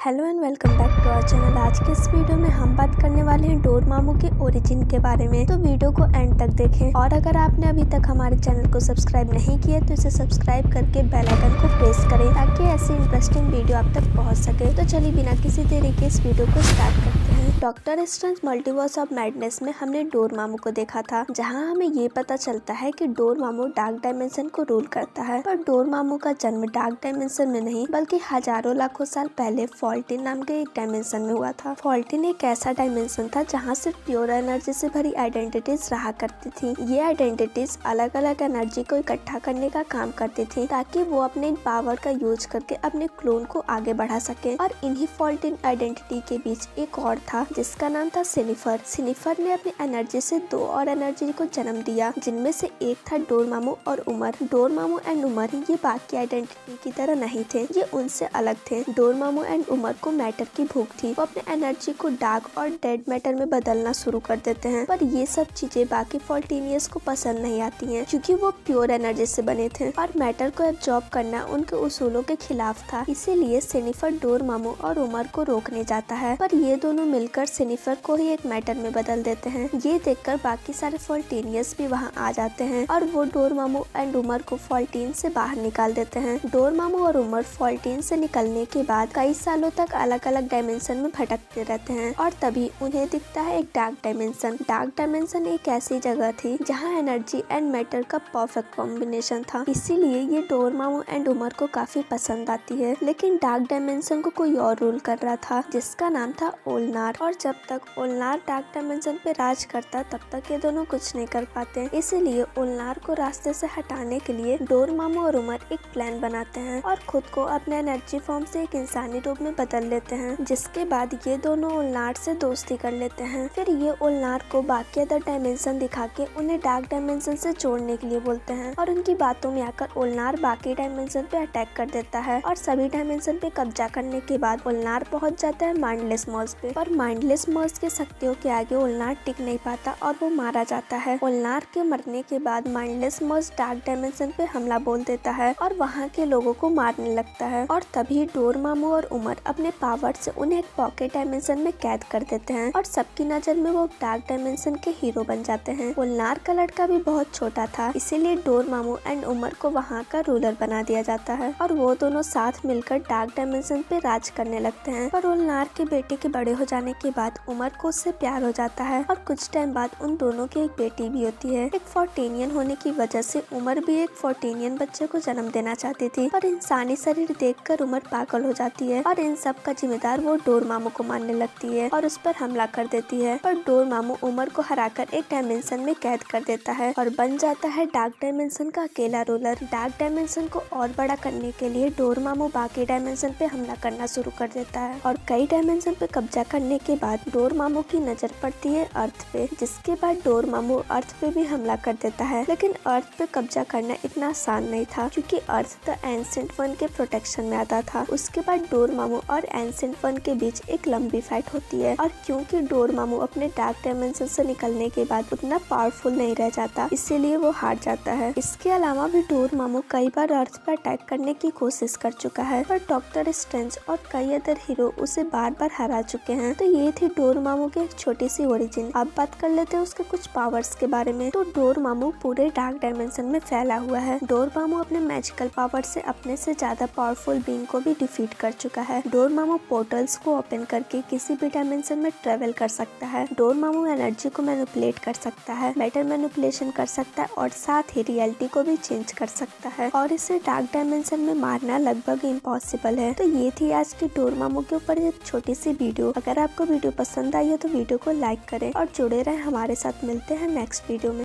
Hello and welcome back to our channel. आज के इस वीडियो में हम बात करने वाले हैं डोरमामू के ओरिजिन के बारे में, तो वीडियो को एंड तक देखें। और अगर आपने अभी तक हमारे चैनल को सब्सक्राइब नहीं किया तो इसे सब्सक्राइब करके बेल आइकन को प्रेस करें ताकि ऐसी इंटरेस्टिंग वीडियो आप तक पहुंच सके। तो चलिए बिना किसी देरी के इस वीडियो को स्टार्ट करते हैं। Doctor strange multiverse of madness में हमने डोरमामू को देखा था, जहाँ हमें ये पता चलता है कि डोरमामू डार्क डायमेंशन को रूल करता है। पर डोरमामू का जन्म डार्क डायमेंशन में नहीं बल्कि हजारों लाखों साल पहले फॉल्टिन नाम के एक डायमेंशन में हुआ था। फॉल्टिन एक ऐसा डायमेंशन था जहाँ सिर्फ प्योर एनर्जी से भरी आइडेंटिटीज रहा करती थी। ये आइडेंटिटीज अलग अलग एनर्जी को इकट्ठा करने का काम करती थी ताकि वो अपने पावर का यूज करके अपने क्लोन को आगे बढ़ा सके। और इन्हीं फॉल्टिन आइडेंटिटी के बीच एक और था जिसका नाम था सिनिफर। सिनिफर ने अपनी एनर्जी से दो और एनर्जी को जन्म दिया, जिनमें से एक था डोरमामू और उमर। डोरमामू एंड उमर ये बाकी आइडेंटिटी की तरह नहीं थे, ये उनसे अलग थे। डोरमामू एंड उमर को मैटर की भूख थी। वो अपने एनर्जी को डार्क और डेड मैटर में बदलना शुरू कर देते हैं, पर ये सब चीजें बाकी फॉल्टिनियस को पसंद नहीं आती हैं, क्योंकि वो प्योर एनर्जी से बने थे और मैटर को एब्जॉर्ब करना उनके उसूलों के खिलाफ था। इसीलिए सिनिफर डोरमामू और उमर को रोकने जाता है, पर ये दोनों मिलकर सिनिफर को ही एक मैटर में बदल देते हैं। ये देखकर बाकी सारे फॉल्टिनियस भी वहाँ आ जाते हैं और वो डोरमामू एंड उमर को फॉल्टीन से बाहर निकाल देते हैं। डोरमामू और उमर फॉल्टीन से निकलने के बाद कई सालों तक अलग अलग डायमेंशन में भटकते रहते हैं और तभी उन्हें दिखता है एक डार्क डायमेंशन। डार्क डायमेंशन एक ऐसी जगह थी जहाँ एनर्जी एंड मैटर का परफेक्ट कॉम्बिनेशन था, इसीलिए ये डोरमामू एंड उमर को काफी पसंद आती है। लेकिन डार्क डायमेंशन को कोई और रूल कर रहा था जिसका नाम था ओलनार, और जब तक ओलनार डार्क डायमेंशन पे राज करता तब तक ये दोनों कुछ नहीं कर पाते। इसीलिए ओलनार को रास्ते से हटाने के लिए डोरमामू और उमर एक प्लान बनाते हैं और खुद को अपने एनर्जी फॉर्म से एक इंसानी रूप में बदल लेते हैं, जिसके बाद ये दोनों ओलनार से दोस्ती कर लेते हैं। फिर ये ओलनार को बाकी अदर डायमेंशन दिखा के उन्हें डार्क डायमेंशन से जोड़ने के लिए बोलते हैं और उनकी बातों में आकर ओलनार बाकी डायमेंशन पे अटैक कर देता है और सभी डायमेंशन पे कब्जा करने के बाद ओलनार पहुंच जाता है माइंडलेस मर्ज पे। पर माइंडलेस मर्ज के शक्तियों के आगे ओलनार टिक नहीं पाता और वो मारा जाता है। ओलनार के मरने के बाद माइंडलेस मर्ज डार्क डायमेंशन पे हमला बोल देता है और वहाँ के लोगों को मारने लगता है। और तभी डोरमामू और उमर अपने पावर से उन्हें एक पॉकेट डायमेंशन में कैद कर देते हैं और सबकी नजर में वो डार्क डायमेंशन के हीरो बन जाते हैं। ओलनार का लड़का भी बहुत छोटा था, इसीलिए डोरमामू एंड उमर को वहाँ का रूलर बना दिया जाता है और वो दोनों साथ मिलकर डार्क डायमेंशन पे राज करने लगते हैं। पर ओलनार के बेटे के बड़े हो जाने के बाद उमर को उससे प्यार हो जाता है और कुछ टाइम बाद उन दोनों की एक बेटी भी होती है। एक फॉर्टेनियन होने की वजह से उमर भी एक फॉर्टेनियन बच्चे को जन्म देना चाहती थी, पर इंसानी शरीर देखकर उमर पागल हो जाती है और इन सब का जिम्मेदार वो डोरमामू को मानने लगती है और उस पर हमला कर देती है। पर डोरमामू उमर को हराकर एक डायमेंशन में कैद कर देता है और बन जाता है डार्क डायमेंशन का अकेला रूलर। डार्क डायमेंशन को और बड़ा करने के लिए डोरमामू बाकी डायमेंशन पे हमला करना शुरू कर देता है और कई डायमेंशन पे कब्जा करने के बाद डोरमामू की नजर पड़ती है अर्थ पे, जिसके बाद डोरमामू अर्थ पे भी हमला कर देता है। लेकिन अर्थ पे कब्जा करना इतना आसान नहीं था, क्योंकि अर्थ द एंशिएंट वन के प्रोटेक्शन में आता था। उसके बाद डोरमामू और एंशिएंट वन के बीच एक लंबी फाइट होती है और क्योंकि डोरमामू अपने डार्क डायमेंशन से निकलने के बाद उतना पावरफुल नहीं रह जाता, इसीलिए वो हार जाता है। इसके अलावा भी डोरमामू कई बार अर्थ पर अटैक करने की कोशिश कर चुका है, पर डॉक्टर स्ट्रेंज और कई अदर हीरो उसे बार बार हरा चुके हैं। तो ये थी डोरमामू की एक छोटी सी ओरिजिन। अब बात कर लेते हैं उसके कुछ पावर्स के बारे में। तो डोरमामू पूरे डार्क डायमेंशन में फैला हुआ है। डोरमामू अपने मैजिकल पावर से अपने से ज्यादा पावरफुल बीइंग को भी डिफीट कर चुका है। डोरमामू पोर्टल्स को ओपन करके किसी भी डायमेंशन में ट्रेवल कर सकता है। डोरमामू एनर्जी को मैनिपुलेट कर सकता है, मैटर मैनिपुलेशन कर सकता है और साथ ही रियलिटी को भी चेंज कर सकता है और इसे डार्क डायमेंशन में मारना लगभग इम्पॉसिबल है। तो ये थी आज की डोरमामू के ऊपर एक छोटी सी वीडियो। अगर आपको वीडियो पसंद आई हो तो वीडियो को लाइक करें और जुड़े रहें हमारे साथ। मिलते हैं नेक्स्ट वीडियो में।